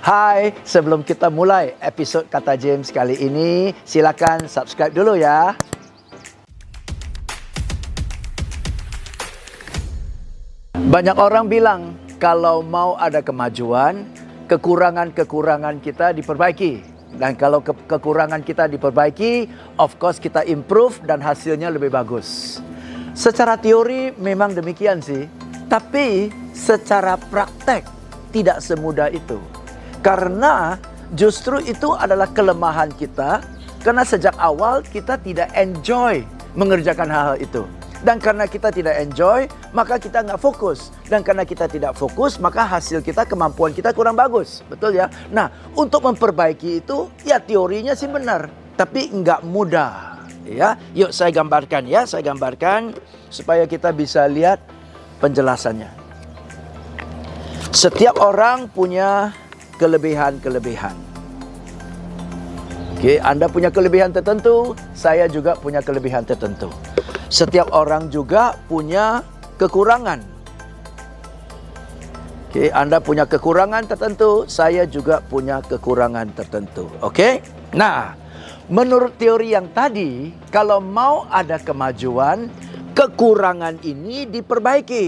Hai, sebelum kita mulai episod Kata James kali ini, silakan subscribe dulu ya. Banyak orang bilang kalau mau ada kemajuan, kekurangan-kekurangan kita diperbaiki. Dan kalau kekurangan kita diperbaiki, of course kita improve dan hasilnya lebih bagus. Secara teori memang demikian sih, tapi secara praktek tidak semudah itu. Karena justru itu adalah kelemahan kita, karena sejak awal kita tidak enjoy mengerjakan hal-hal itu. Dan karena kita tidak enjoy, maka kita nggak fokus. Dan karena kita tidak fokus, maka hasil kita, kemampuan kita kurang bagus. Betul ya? Nah, untuk memperbaiki itu, ya teorinya sih benar. Tapi nggak mudah. Ya, yuk saya gambarkan ya. Saya gambarkan supaya kita bisa lihat penjelasannya. Setiap orang punya kelebihan-kelebihan. Oke, Anda punya kelebihan tertentu, saya juga punya kelebihan tertentu. Setiap orang juga punya kekurangan. Oke, Anda punya kekurangan tertentu, saya juga punya kekurangan tertentu. Oke? Nah, menurut teori yang tadi, kalau mau ada kemajuan, kekurangan ini diperbaiki.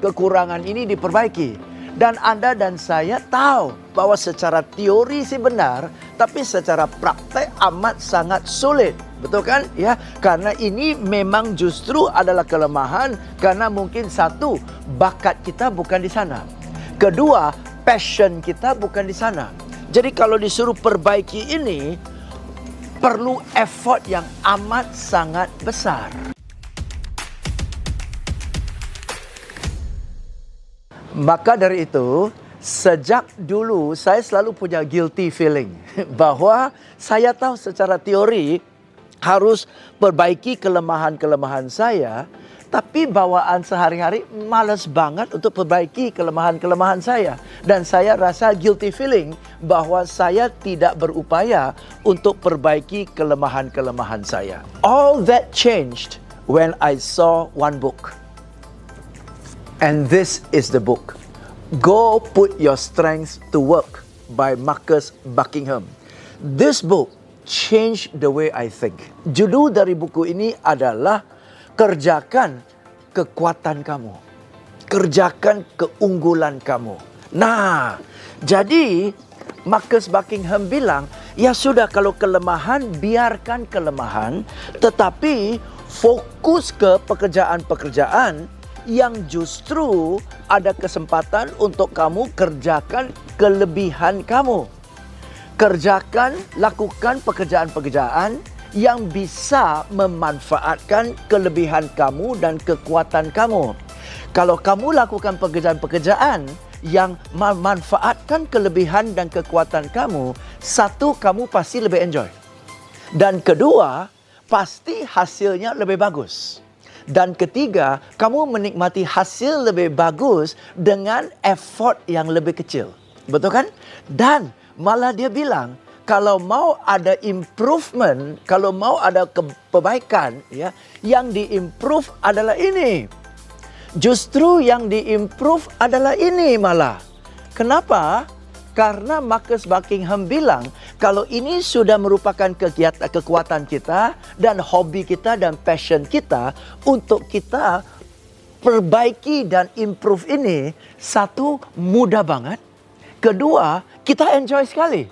Kekurangan ini diperbaiki. Dan Anda dan saya tahu bahwa secara teori sih benar, tapi secara praktek amat sangat sulit. Betul kan? Ya, karena ini memang justru adalah kelemahan karena mungkin satu, bakat kita bukan di sana. Kedua, passion kita bukan di sana. Jadi kalau disuruh perbaiki ini, perlu effort yang amat sangat besar. Maka dari itu, sejak dulu saya selalu punya guilty feeling bahwa saya tahu secara teori harus perbaiki kelemahan-kelemahan saya, tapi bawaan sehari-hari malas banget untuk perbaiki kelemahan-kelemahan saya. Dan saya rasa guilty feeling bahwa saya tidak berupaya untuk perbaiki kelemahan-kelemahan saya. All that changed when I saw one book. And this is the book. Go Put Your Strengths to Work by Marcus Buckingham. This book changed the way I think. Judul dari buku ini adalah Kerjakan Kekuatan Kamu. Kerjakan keunggulan kamu. Nah, jadi Marcus Buckingham bilang, ya sudah kalau kelemahan, biarkan kelemahan. Tetapi fokus ke pekerjaan-pekerjaan yang justru ada kesempatan untuk kamu kerjakan kelebihan kamu. Kerjakan, lakukan pekerjaan-pekerjaan yang bisa memanfaatkan kelebihan kamu dan kekuatan kamu. Kalau kamu lakukan pekerjaan-pekerjaan yang memanfaatkan kelebihan dan kekuatan kamu, satu, kamu pasti lebih enjoy. Dan kedua, pasti hasilnya lebih bagus. Dan ketiga, kamu menikmati hasil lebih bagus dengan effort yang lebih kecil. Betul kan? Dan malah dia bilang, kalau mau ada improvement, kalau mau ada perbaikan, ya, yang diimprove adalah ini. Justru yang diimprove adalah ini malah. Kenapa? Karena Marcus Buckingham bilang, kalau ini sudah merupakan kekuatan kita dan hobi kita dan passion kita, untuk kita perbaiki dan improve ini, satu, mudah banget. Kedua, kita enjoy sekali.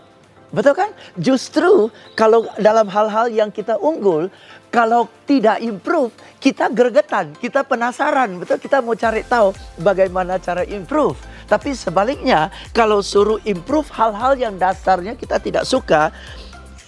Betul kan? Justru kalau dalam hal-hal yang kita unggul, kalau tidak improve, kita gregetan, kita penasaran. Betul, kita mau cari tahu bagaimana cara improve. Tapi sebaliknya, kalau suruh improve hal-hal yang dasarnya kita tidak suka,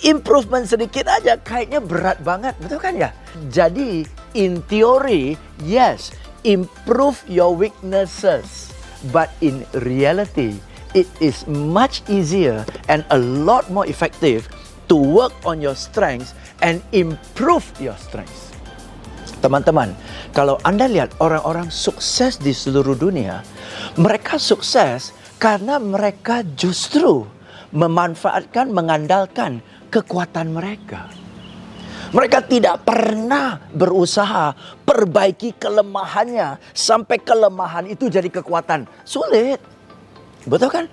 improvement sedikit aja kayaknya berat banget, betul kan ya? Jadi, in theory, yes, improve your weaknesses. But in reality, it is much easier and a lot more effective to work on your strengths and improve your strengths. Teman-teman, kalau Anda lihat orang-orang sukses di seluruh dunia, mereka sukses karena mereka justru memanfaatkan, mengandalkan kekuatan mereka. Mereka tidak pernah berusaha perbaiki kelemahannya sampai kelemahan itu jadi kekuatan. Sulit. Betul kan?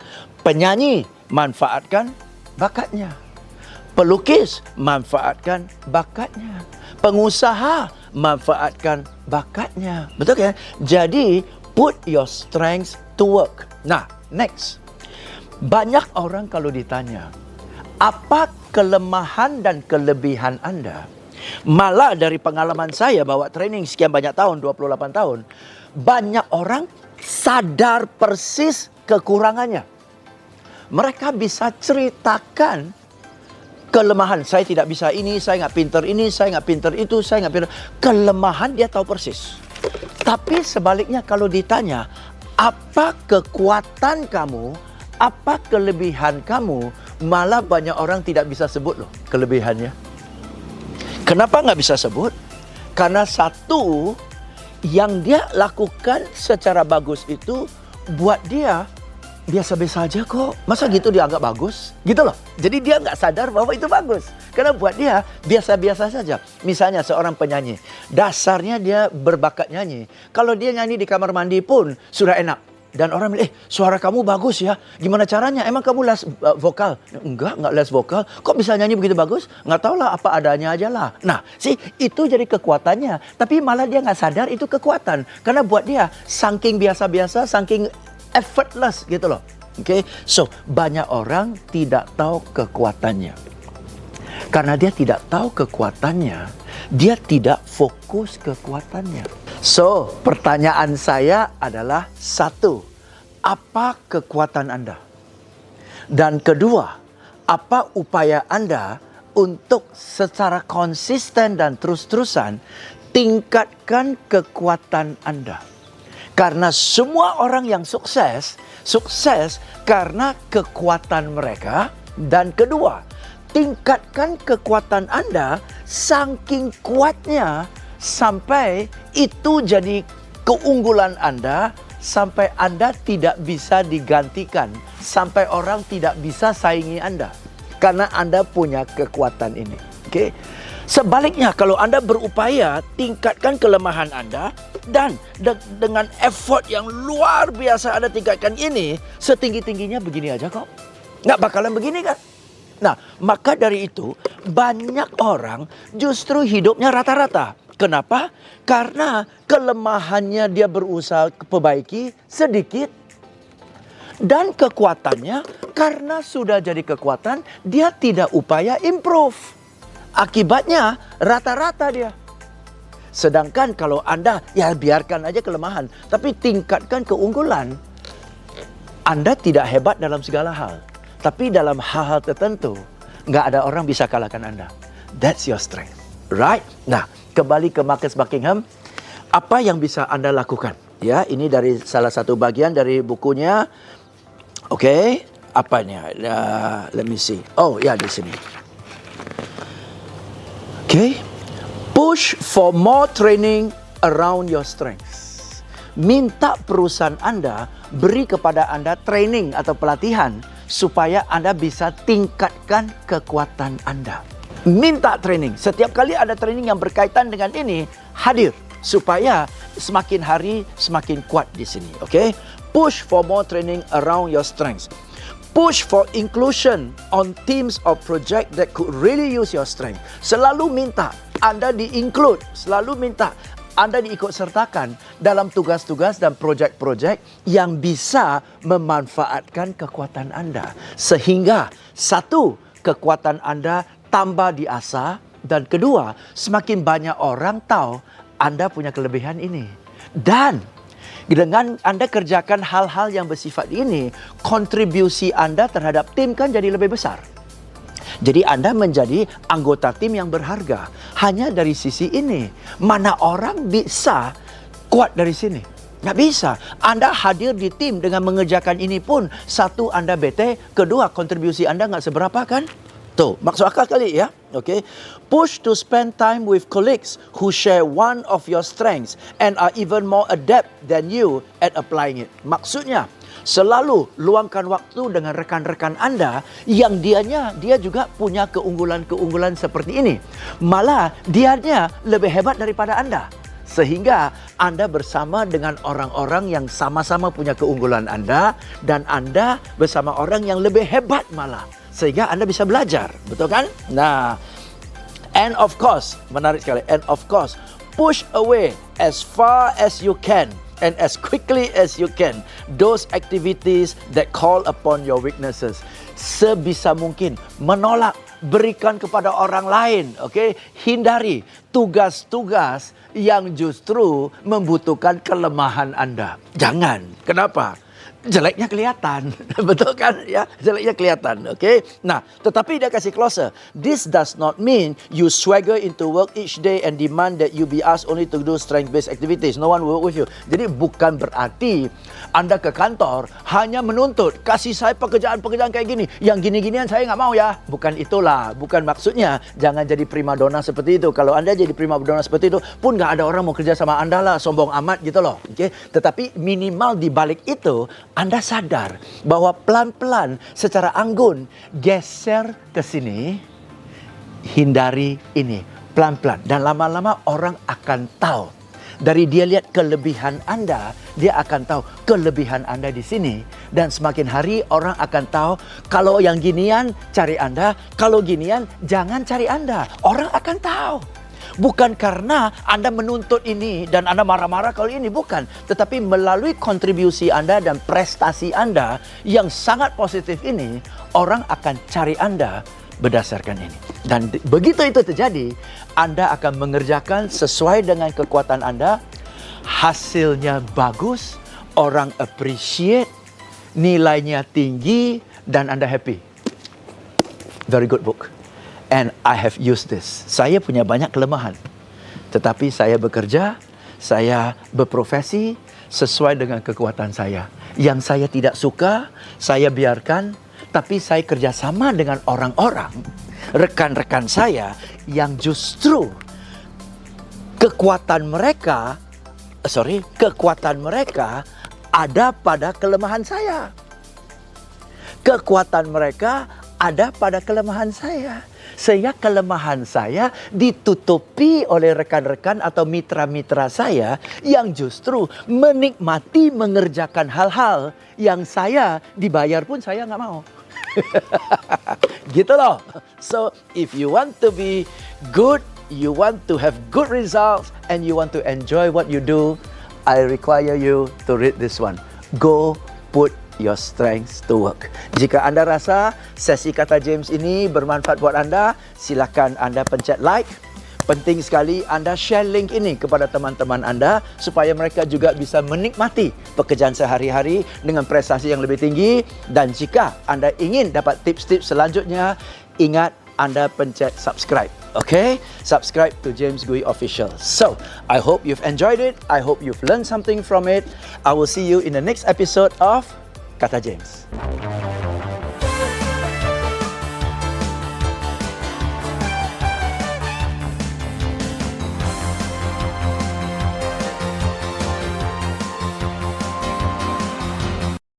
Penyanyi manfaatkan bakatnya. Pelukis, manfaatkan bakatnya. Pengusaha, manfaatkan bakatnya. Betul kan? Jadi, put your strengths to work. Nah, next. Banyak orang kalau ditanya, apa kelemahan dan kelebihan Anda? Malah dari pengalaman saya bawa training sekian banyak tahun, 28 tahun, banyak orang sadar persis kekurangannya. Mereka bisa ceritakan kelemahan. Saya tidak bisa ini, saya nggak pinter ini, saya nggak pinter itu, saya nggak pinter. Kelemahan dia tahu persis. Tapi sebaliknya kalau ditanya, apa kekuatan kamu, apa kelebihan kamu, malah banyak orang tidak bisa sebut loh kelebihannya. Kenapa nggak bisa sebut? Karena satu, yang dia lakukan secara bagus itu buat dia biasa-biasa aja kok. Masa gitu dianggap bagus? Gitu loh. Jadi dia nggak sadar bahwa itu bagus. Karena buat dia biasa-biasa saja. Misalnya seorang penyanyi, dasarnya dia berbakat nyanyi. Kalau dia nyanyi di kamar mandi pun sudah enak. Dan orang bilang, suara kamu bagus ya. Gimana caranya? Emang kamu les vokal? Enggak les vokal. Kok bisa nyanyi begitu bagus? Nggak tahu lah, apa adanya aja lah. Nah, itu jadi kekuatannya. Tapi malah dia nggak sadar itu kekuatan. Karena buat dia, saking biasa-biasa, saking effortless gitu loh. Okay? So, banyak orang tidak tahu kekuatannya. Karena dia tidak tahu kekuatannya, dia tidak fokus kekuatannya. So, pertanyaan saya adalah satu, apa kekuatan Anda? Dan kedua, apa upaya Anda untuk secara konsisten dan terus-terusan tingkatkan kekuatan Anda? Karena semua orang yang sukses karena kekuatan mereka. Dan kedua, tingkatkan kekuatan Anda saking kuatnya sampai itu jadi keunggulan Anda, sampai Anda tidak bisa digantikan, sampai orang tidak bisa saingi Anda karena Anda punya kekuatan ini. Okay? Sebaliknya, kalau Anda berupaya tingkatkan kelemahan Anda dan dengan effort yang luar biasa Anda tingkatkan ini, setinggi-tingginya begini aja kok. Nggak bakalan begini kan? Nah, maka dari itu banyak orang justru hidupnya rata-rata. Kenapa? Karena kelemahannya dia berusaha perbaiki sedikit. Dan kekuatannya karena sudah jadi kekuatan, dia tidak upaya improve. Akibatnya rata-rata dia. Sedangkan kalau Anda, ya biarkan aja kelemahan. Tapi tingkatkan keunggulan. Anda tidak hebat dalam segala hal. Tapi dalam hal-hal tertentu, nggak ada orang bisa kalahkan Anda. That's your strength. Right? Nah, kembali ke Marcus Buckingham. Apa yang bisa Anda lakukan? Ya, ini dari salah satu bagian dari bukunya. Oke, apanya? Let me see. Oh, ya di sini. Okay. Push for more training around your strengths. Minta perusahaan Anda beri kepada Anda training atau pelatihan supaya Anda bisa tingkatkan kekuatan Anda. Minta training. Setiap kali ada training yang berkaitan dengan ini, hadir supaya semakin hari semakin kuat di sini. Okay? Push for more training around your strengths. Push for inclusion on teams or project that could really use your strength. Selalu minta Anda di-include, selalu minta Anda diikutsertakan dalam tugas-tugas dan projek-projek yang bisa memanfaatkan kekuatan Anda. Sehingga satu, kekuatan Anda tambah diasah. Dan kedua, semakin banyak orang tahu Anda punya kelebihan ini. Dan dengan Anda kerjakan hal-hal yang bersifat ini, kontribusi Anda terhadap tim kan jadi lebih besar. Jadi Anda menjadi anggota tim yang berharga. Hanya dari sisi ini. Mana orang bisa kuat dari sini? Nggak bisa. Anda hadir di tim dengan mengerjakan ini pun. Satu, Anda bete. Kedua, kontribusi Anda nggak seberapa kan? Tuh, maksud akal kali ya. Okay. Push to spend time with colleagues who share one of your strengths and are even more adept than you at applying it. Maksudnya, selalu luangkan waktu dengan rekan-rekan Anda yang dia juga punya keunggulan-keunggulan seperti ini. Malah dianya lebih hebat daripada Anda. Sehingga Anda bersama dengan orang-orang yang sama-sama punya keunggulan Anda dan Anda bersama orang yang lebih hebat malah. Sehingga Anda bisa belajar, betul kan? Nah, and of course, menarik sekali, and of course, push away as far as you can and as quickly as you can those activities that call upon your weaknesses. Sebisa mungkin menolak, berikan kepada orang lain, okay? Hindari tugas-tugas yang justru membutuhkan kelemahan Anda. Jangan. Kenapa? Jeleknya kelihatan. Betul kan? Ya, jeleknya kelihatan. Okay? Nah, tetapi dia kasih closer. This does not mean you swagger into work each day and demand that you be asked only to do strength-based activities. No one will work with you. Jadi bukan berarti Anda ke kantor hanya menuntut, kasih saya pekerjaan-pekerjaan kayak gini. Yang gini-ginian saya nggak mau ya. Bukan itulah. Bukan maksudnya. Jangan jadi primadona seperti itu. Kalau Anda jadi primadona seperti itu, pun nggak ada orang mau kerja sama Anda lah. Sombong amat gitu loh. Okay? Tetapi minimal di balik itu, Anda sadar bahwa pelan-pelan secara anggun geser ke sini, hindari ini pelan-pelan dan lama-lama orang akan tahu. Dari dia lihat kelebihan Anda, dia akan tahu kelebihan Anda di sini dan semakin hari orang akan tahu kalau yang ginian cari Anda, kalau ginian jangan cari Anda. Orang akan tahu. Bukan karena Anda menuntut ini dan Anda marah-marah kalau ini, bukan. Tetapi melalui kontribusi Anda dan prestasi Anda yang sangat positif ini, orang akan cari Anda berdasarkan ini. Dan begitu itu terjadi, Anda akan mengerjakan sesuai dengan kekuatan Anda, hasilnya bagus, orang appreciate, nilainya tinggi, dan Anda happy. Very good book. And I have used this. Saya punya banyak kelemahan. Tetapi saya bekerja, saya berprofesi sesuai dengan kekuatan saya. Yang saya tidak suka, saya biarkan. Tapi saya kerjasama dengan orang-orang, rekan-rekan saya yang justru kekuatan mereka ada pada kelemahan saya. Kekuatan mereka ada pada kelemahan saya. Sehingga kelemahan saya ditutupi oleh rekan-rekan atau mitra-mitra saya yang justru menikmati mengerjakan hal-hal yang saya dibayar pun saya nggak mau. Gitu loh. So, if you want to be good, you want to have good results, and you want to enjoy what you do, I require you to read this one. Go put your strengths to work. Jika Anda rasa sesi Kata James ini bermanfaat buat Anda, silakan Anda pencet like. Penting sekali Anda share link ini kepada teman-teman Anda supaya mereka juga bisa menikmati pekerjaan sehari-hari dengan prestasi yang lebih tinggi. Dan jika Anda ingin dapat tips-tips selanjutnya, ingat Anda pencet subscribe. Okay? Subscribe to James Gui Official. So, I hope you've enjoyed it. I hope you've learned something from it. I will see you in the next episode of Kata James.